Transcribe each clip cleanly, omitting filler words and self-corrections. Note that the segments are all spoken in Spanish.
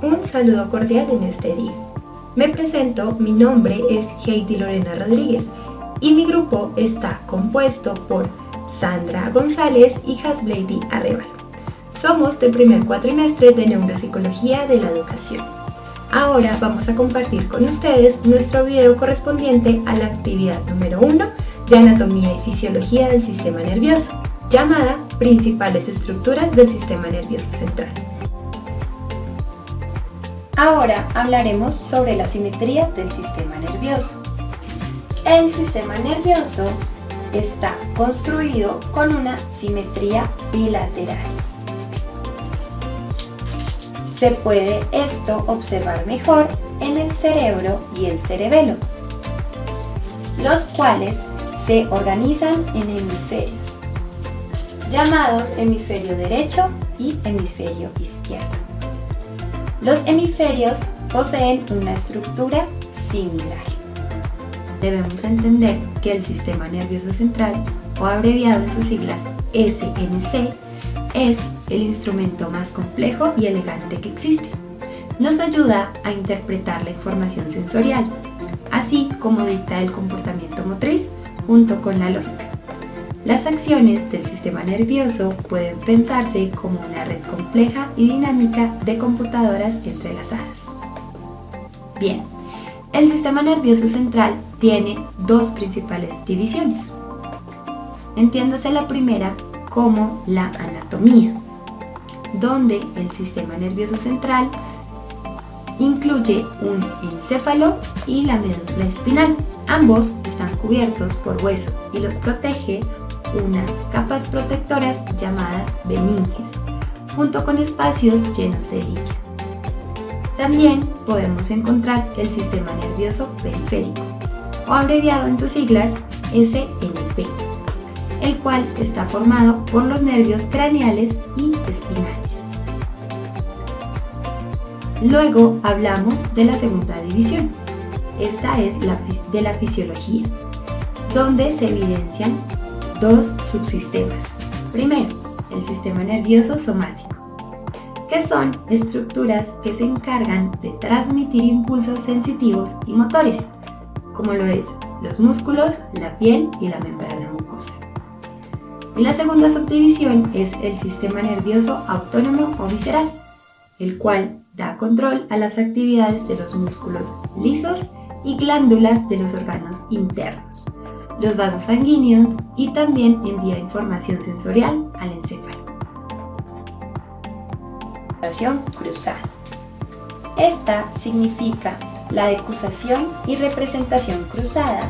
Un saludo cordial en este día. Me presento, mi nombre es Heidi Lorena Rodríguez y mi grupo está compuesto por Sandra González y Hasblady Arevalo. Somos del primer cuatrimestre de Neuropsicología de la Educación. Ahora vamos a compartir con ustedes nuestro video correspondiente a la actividad número 1 de Anatomía y Fisiología del Sistema Nervioso, llamada Principales estructuras del Sistema Nervioso Central. Ahora hablaremos sobre la simetría del sistema nervioso. El sistema nervioso está construido con una simetría bilateral. Se puede esto observar mejor en el cerebro y el cerebelo, los cuales se organizan en hemisferios, llamados hemisferio derecho y hemisferio izquierdo. Los hemisferios poseen una estructura similar. Debemos entender que el sistema nervioso central, o abreviado en sus siglas SNC, es el instrumento más complejo y elegante que existe. Nos ayuda a interpretar la información sensorial, así como dicta el comportamiento motriz junto con la lógica. Las acciones del sistema nervioso pueden pensarse como una red compleja y dinámica de computadoras entrelazadas. Bien, el sistema nervioso central tiene dos principales divisiones. Entiéndase la primera como la anatomía, donde el sistema nervioso central incluye un encéfalo y la médula espinal. Ambos están cubiertos por hueso y los protege unas capas protectoras llamadas meninges, junto con espacios llenos de líquido. También podemos encontrar el sistema nervioso periférico, o abreviado en sus siglas SNP, el cual está formado por los nervios craneales y espinales. Luego hablamos de la segunda división. Esta es la de la fisiología, donde se evidencian dos subsistemas. Primero, el sistema nervioso somático, que son estructuras que se encargan de transmitir impulsos sensitivos y motores, como lo es los músculos, la piel y la membrana mucosa. Y la segunda subdivisión es el sistema nervioso autónomo o visceral, el cual da control a las actividades de los músculos lisos y glándulas de los órganos internos, los vasos sanguíneos, y también envía información sensorial al encéfalo. Representación cruzada. Esta significa la decusación y representación cruzada,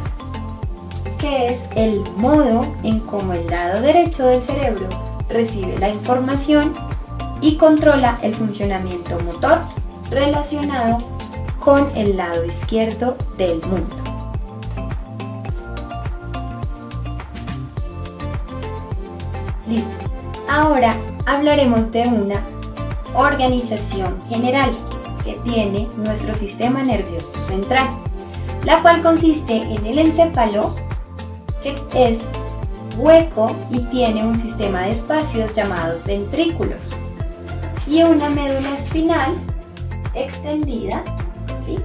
que es el modo en cómo el lado derecho del cerebro recibe la información y controla el funcionamiento motor relacionado con el lado izquierdo del mundo. Listo. Ahora hablaremos de una organización general que tiene nuestro sistema nervioso central, la cual consiste en el encéfalo, que es hueco y tiene un sistema de espacios llamados ventrículos, y una médula espinal extendida, ¿sí?,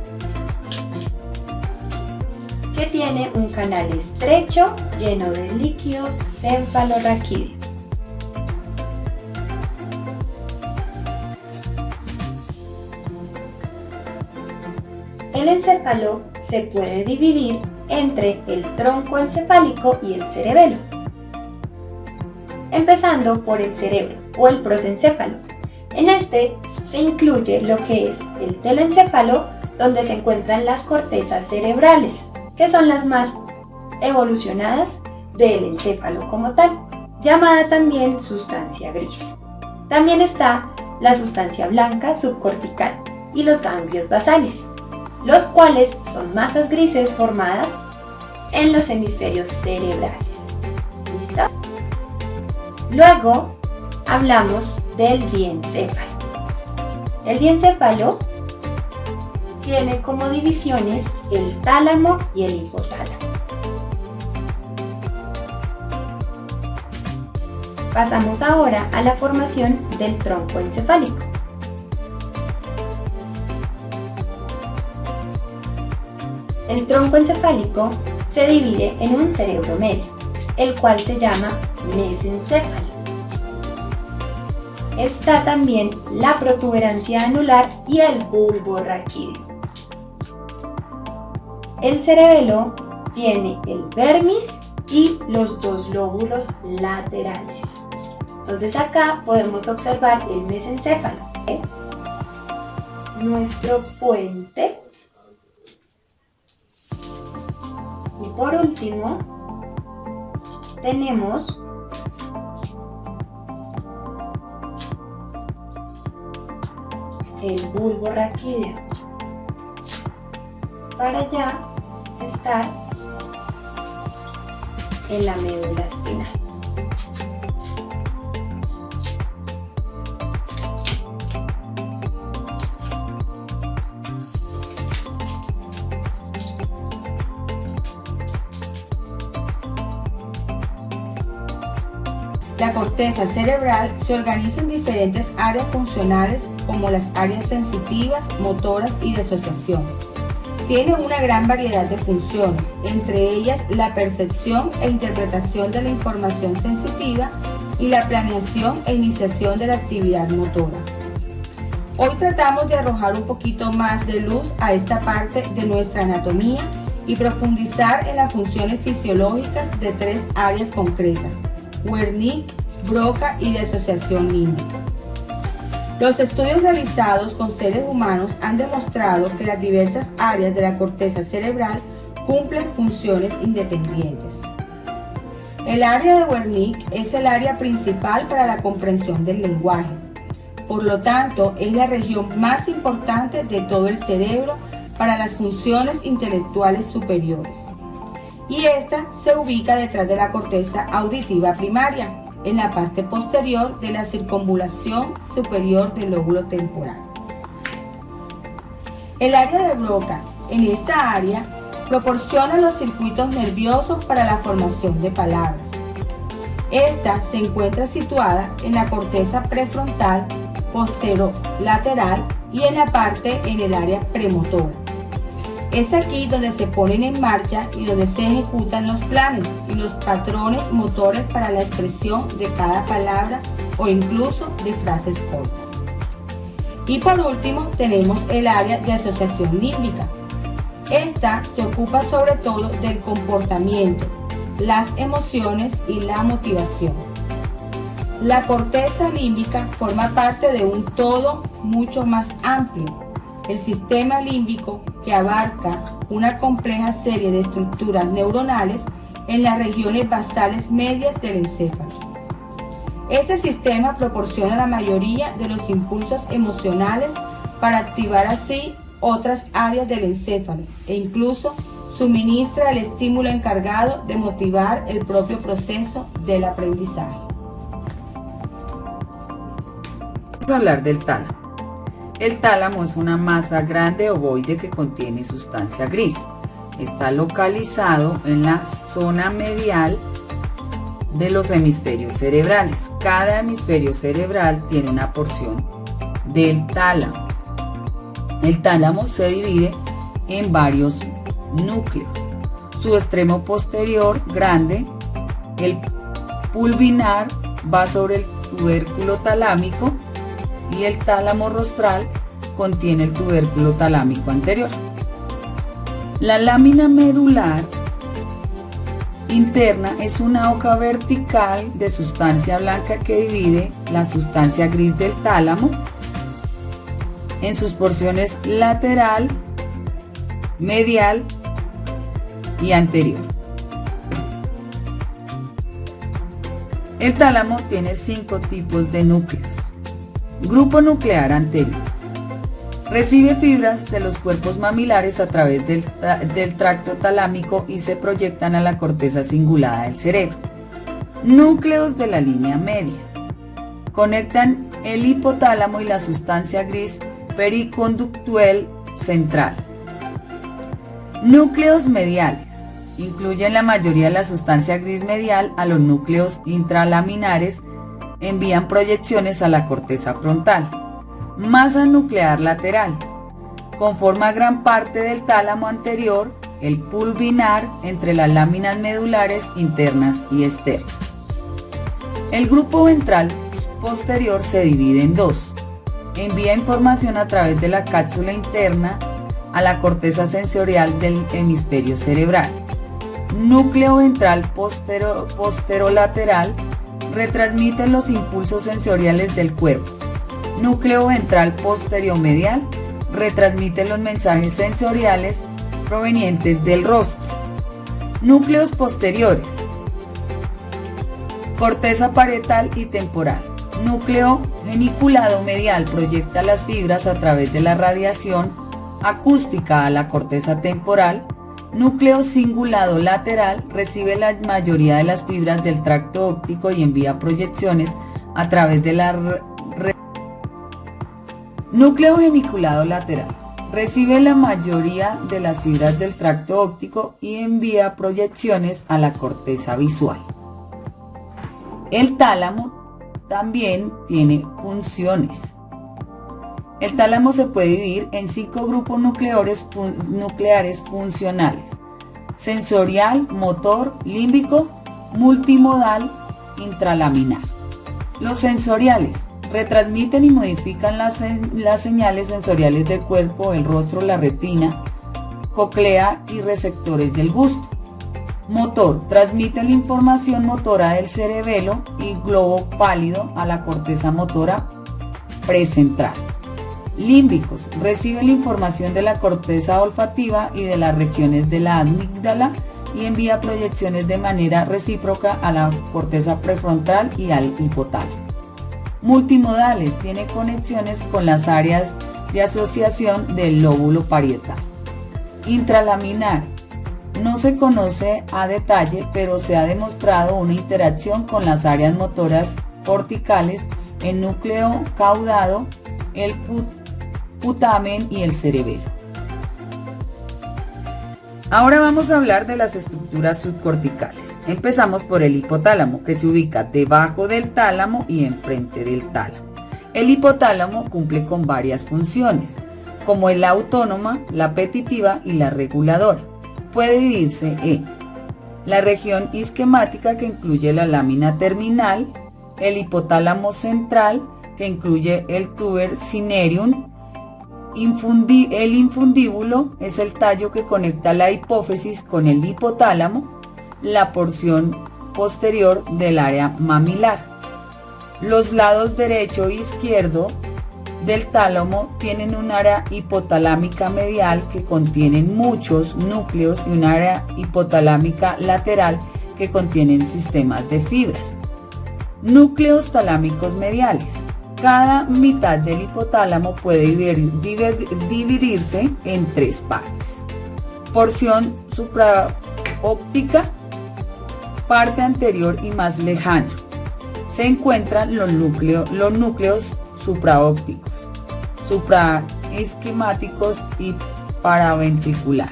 que tiene un canal estrecho lleno de líquido cefalorraquídeo. El encéfalo se puede dividir entre el tronco encefálico y el cerebelo, empezando por el cerebro o el prosencéfalo. En este se incluye lo que es el telencéfalo, donde se encuentran las cortezas cerebrales, que son las más evolucionadas del encéfalo como tal, llamada también sustancia gris. También está la sustancia blanca subcortical y los ganglios basales, los cuales son masas grises formadas en los hemisferios cerebrales. ¿Listos? Luego hablamos del diencéfalo. El diencéfalo tiene como divisiones el tálamo y el hipotálamo. Pasamos ahora a la formación del tronco encefálico. El tronco encefálico se divide en un cerebro medio, el cual se llama mesencéfalo. Está también la protuberancia anular y el bulbo raquídeo. El cerebelo tiene el vermis y los dos lóbulos laterales. Entonces acá podemos observar el mesencéfalo, nuestro puente, y por último tenemos el bulbo raquídeo. Para allá estar en la médula espinal. La corteza cerebral se organiza en diferentes áreas funcionales como las áreas sensitivas, motoras y de asociación. Tiene una gran variedad de funciones, entre ellas la percepción e interpretación de la información sensitiva y la planeación e iniciación de la actividad motora. Hoy tratamos de arrojar un poquito más de luz a esta parte de nuestra anatomía y profundizar en las funciones fisiológicas de tres áreas concretas: Wernicke, Broca y de asociación límbica. Los estudios realizados con seres humanos han demostrado que las diversas áreas de la corteza cerebral cumplen funciones independientes. El área de Wernicke es el área principal para la comprensión del lenguaje. Por lo tanto, es la región más importante de todo el cerebro para las funciones intelectuales superiores. Y esta se ubica detrás de la corteza auditiva primaria, en la parte posterior de la circunvalación superior del lóbulo temporal. El área de Broca, en esta área, proporciona los circuitos nerviosos para la formación de palabras. Esta se encuentra situada en la corteza prefrontal, posterolateral y en la parte en el área premotora. Es aquí donde se ponen en marcha y donde se ejecutan los planes y los patrones motores para la expresión de cada palabra o incluso de frases cortas. Y por último tenemos el área de asociación límbica. Esta se ocupa sobre todo del comportamiento, las emociones y la motivación. La corteza límbica forma parte de un todo mucho más amplio, el sistema límbico, que abarca una compleja serie de estructuras neuronales en las regiones basales medias del encéfalo. Este sistema proporciona la mayoría de los impulsos emocionales para activar así otras áreas del encéfalo e incluso suministra el estímulo encargado de motivar el propio proceso del aprendizaje. Vamos a hablar del tálamo. El tálamo es una masa grande ovoide que contiene sustancia gris. Está localizado en la zona medial de los hemisferios cerebrales. Cada hemisferio cerebral tiene una porción del tálamo. El tálamo se divide en varios núcleos. Su extremo posterior, grande, el pulvinar, va sobre el tubérculo talámico y el tálamo rostral contiene el tubérculo talámico anterior. La lámina medular interna es una hoja vertical de sustancia blanca que divide la sustancia gris del tálamo en sus porciones lateral, medial y anterior. El tálamo tiene 5 tipos de núcleos. Grupo nuclear anterior. Recibe fibras de los cuerpos mamilares a través del tracto talámico y se proyectan a la corteza cingulada del cerebro. Núcleos de la línea media. Conectan el hipotálamo y la sustancia gris periconductual central. Núcleos mediales. Incluyen la mayoría de la sustancia gris medial a los núcleos intralaminares. Envían proyecciones a la corteza frontal. Masa nuclear lateral. Conforma gran parte del tálamo anterior el pulvinar entre las láminas medulares internas y externas. El grupo ventral posterior se divide en dos. Envía información a través de la cápsula interna a la corteza sensorial del hemisferio cerebral. Núcleo ventral posterolateral retransmite los impulsos sensoriales del cuerpo. Núcleo ventral posterior-medial retransmite los mensajes sensoriales provenientes del rostro. Núcleos posteriores: corteza parietal y temporal. Núcleo geniculado medial proyecta las fibras a través de la radiación acústica a la corteza temporal. Núcleo cingulado lateral recibe la mayoría de las fibras del tracto óptico y envía proyecciones a través de la Núcleo geniculado lateral recibe la mayoría de las fibras del tracto óptico y envía proyecciones a la corteza visual. El tálamo también tiene funciones. El tálamo se puede dividir en 5 grupos nucleares funcionales: sensorial, motor, límbico, multimodal, intralaminar. Los sensoriales retransmiten y modifican las señales sensoriales del cuerpo, el rostro, la retina, cóclea y receptores del gusto. Motor: transmite la información motora del cerebelo y globo pálido a la corteza motora precentral. Límbicos: recibe la información de la corteza olfativa y de las regiones de la amígdala y envía proyecciones de manera recíproca a la corteza prefrontal y al hipotálamo. Multimodales: tiene conexiones con las áreas de asociación del lóbulo parietal. Intralaminar: no se conoce a detalle, pero se ha demostrado una interacción con las áreas motoras corticales, el núcleo caudado, el putamen y el cerebelo. Ahora vamos a hablar de las estructuras subcorticales. Empezamos por el hipotálamo, que se ubica debajo del tálamo y enfrente del tálamo. El hipotálamo cumple con varias funciones, como es la autónoma, la apetitiva y la reguladora. Puede dividirse en la región isquemática, que incluye la lámina terminal, el hipotálamo central, que incluye el tuber cinereum, el infundíbulo es el tallo que conecta la hipófisis con el hipotálamo, la porción posterior del área mamilar. Los lados derecho e izquierdo del tálamo tienen un área hipotalámica medial que contiene muchos núcleos y un área hipotalámica lateral que contienen sistemas de fibras. Núcleos talámicos mediales: cada mitad del hipotálamo puede dividirse en 3 partes: porción supraóptica, parte anterior y más lejana. Se encuentran los núcleos supraópticos, supraesquemáticos y paraventricular.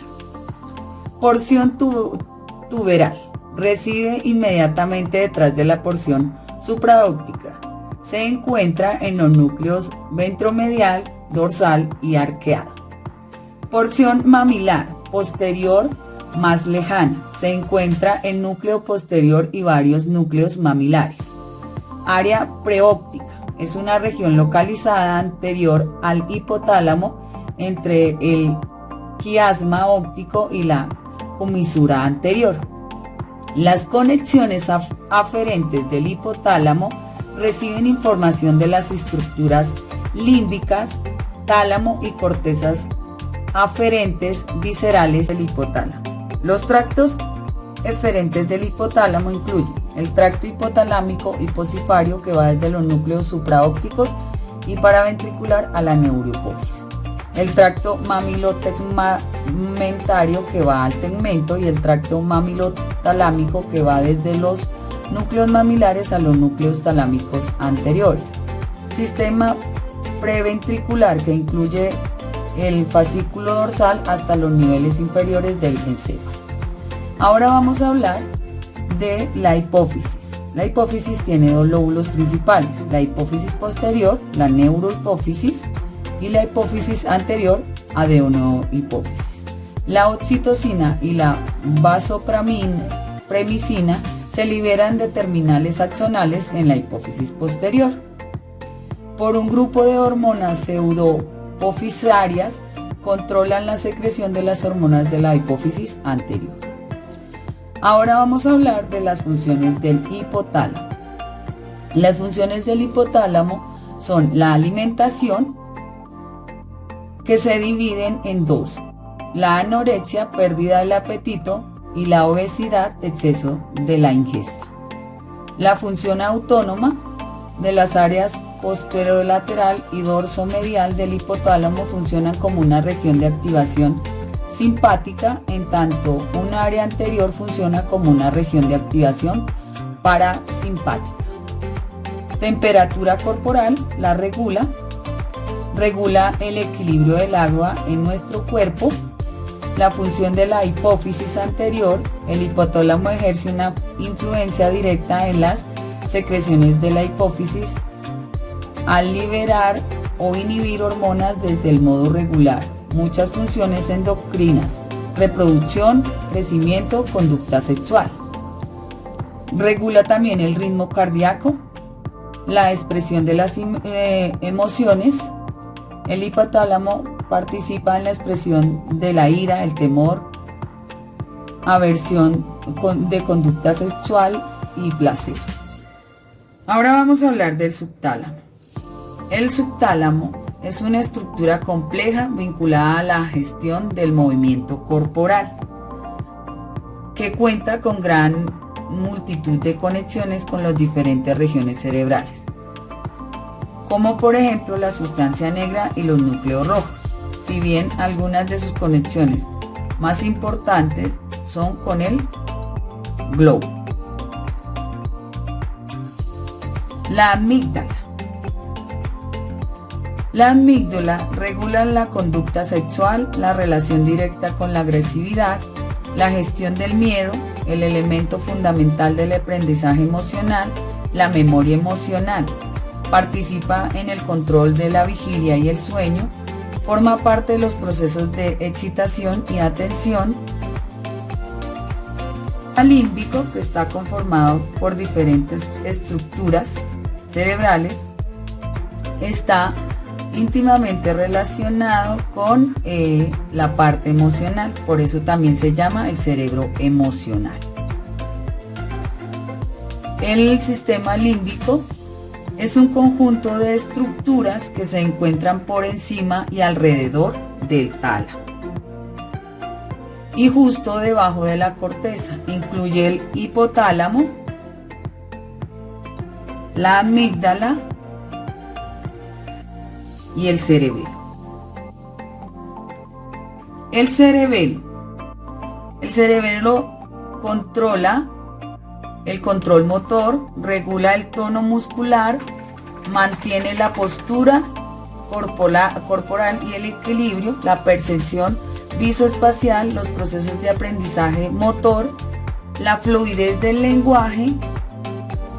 Porción tuberal: reside inmediatamente detrás de la porción supraóptica. Se encuentra en los núcleos ventromedial, dorsal y arqueado. Porción mamilar: posterior, más lejana. Se encuentra el núcleo posterior y varios núcleos mamilares. Área preóptica: es una región localizada anterior al hipotálamo entre el quiasma óptico y la comisura anterior. Las conexiones aferentes del hipotálamo reciben información de las estructuras límbicas, tálamo y cortezas aferentes viscerales del hipotálamo. Los tractos eferentes del hipotálamo incluyen el tracto hipotalámico hipocifario, que va desde los núcleos supraópticos y paraventricular a la neurohipófisis. El tracto mamilotegmentario, que va al tegmento, y el tracto mamilotalámico, que va desde los núcleos mamilares a los núcleos talámicos anteriores. Sistema preventricular, que incluye el fascículo dorsal hasta los niveles inferiores del encéfalo. Ahora vamos a hablar de la hipófisis. La hipófisis tiene 2 lóbulos principales: la hipófisis posterior, la neurohipófisis, y la hipófisis anterior, adenohipófisis. La oxitocina y la vasopresina se liberan de terminales axonales en la hipófisis posterior. Por un grupo de hormonas pseudopofisarias controlan la secreción de las hormonas de la hipófisis anterior. Ahora vamos a hablar de las funciones del hipotálamo. Las funciones del hipotálamo son la alimentación, que se dividen en dos: la anorexia, pérdida del apetito, y la obesidad, exceso de la ingesta. La función autónoma de las áreas posterolateral y dorsomedial del hipotálamo funcionan como una región de activación simpática, en tanto un área anterior funciona como una región de activación parasimpática. Temperatura corporal la regula el equilibrio del agua en nuestro cuerpo. La función de la hipófisis anterior, el hipotálamo ejerce una influencia directa en las secreciones de la hipófisis al liberar o inhibir hormonas desde el modo regular muchas funciones endocrinas: reproducción, crecimiento, conducta sexual. Regula también el ritmo cardíaco, la expresión de las emociones. El hipotálamo participa en la expresión de la ira, el temor, aversión de conducta sexual y placer. Ahora vamos a hablar del subtálamo. El subtálamo es una estructura compleja vinculada a la gestión del movimiento corporal, que cuenta con gran multitud de conexiones con las diferentes regiones cerebrales, como por ejemplo la sustancia negra y los núcleos rojos, si bien algunas de sus conexiones más importantes son con el globo. La amígdala. La amígdala regula la conducta sexual, la relación directa con la agresividad, la gestión del miedo, el elemento fundamental del aprendizaje emocional, la memoria emocional. Participa en el control de la vigilia y el sueño, forma parte de los procesos de excitación y atención. El límbico, que está conformado por diferentes estructuras cerebrales, está íntimamente relacionado con la parte emocional, por eso también se llama el cerebro emocional. El sistema límbico es un conjunto de estructuras que se encuentran por encima y alrededor del tálamo y justo debajo de la corteza. Incluye el hipotálamo, la amígdala y el cerebelo. El cerebelo controla el control motor, regula el tono muscular, mantiene la postura corporal y el equilibrio, la percepción visoespacial, los procesos de aprendizaje motor, la fluidez del lenguaje.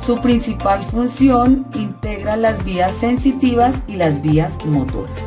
Su principal función integra las vías sensitivas y las vías motoras.